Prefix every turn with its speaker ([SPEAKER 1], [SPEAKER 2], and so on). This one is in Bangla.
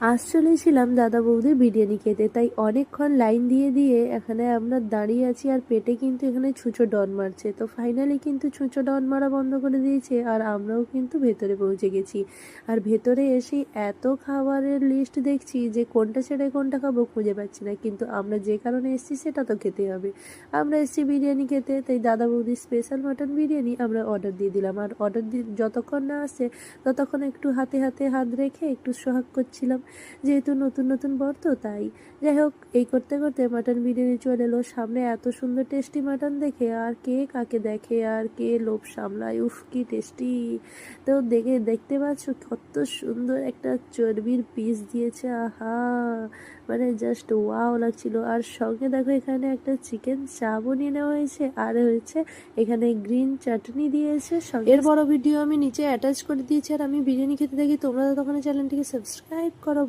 [SPEAKER 1] আসছিলাম দাদা বৌদি বিরিয়ানি খেতে, তাই অনেকক্ষণ লাইন দিয়ে দিয়ে এখানে আমরা দাঁড়িয়ে আছি আর পেটে কিন্তু এখানে ছুঁচো ডন মারছে। তো ফাইনালি কিন্তু ছুঁচো ডন মারা বন্ধ করে দিয়েছে আর আমরাও কিন্তু ভেতরে পৌঁছে গেছি। আর ভেতরে এসে এত খাবারের লিস্ট দেখছি যে কোনটা ছেড়ে কোনটা খাবো খুঁজে পাচ্ছি না, কিন্তু আমরা যে কারণে এসেছি সেটা তো খেতে হবে। আমরা এসেছি বিরিয়ানি খেতে, তাই দাদা বৌদির স্পেশাল মাটন বিরিয়ানি আমরা অর্ডার দিয়ে দিলাম। আর অর্ডার দিয়ে যতক্ষণ না আসছে ততক্ষণ একটু হাতে হাতে হাত রেখে একটু সোহাগ করছিলাম, যেহেতু নতুন নতুন বর তো তাই। যাই হোক, এই করতে করতে মাটন বিরিয়ানি চলে এলো সামনে। এত সুন্দর টেস্টি মাটন দেখে আর কে কাকে দেখে আর কে লোভ সামলায়, উফ কি টেস্টি! তো দেখতে পাচ্ছ কত সুন্দর একটা চর্বির পিস দিয়েছে, আহা, মানে জাস্ট ওয়াও লাগছিল। আর সঙ্গে দেখো এখানে একটা চিকেন চাপও নিয়ে নেওয়া হয়েছে, আর হয়েছে এখানে গ্রিন চাটনি দিয়েছে সঙ্গে। এর বড় ভিডিও আমি নিচে অ্যাটাচ করে দিয়েছি। আর আমি বিরিয়ানি খেতে থাকি, তোমরা তখন চ্যানেলটিকে সাবস্ক্রাইব করো।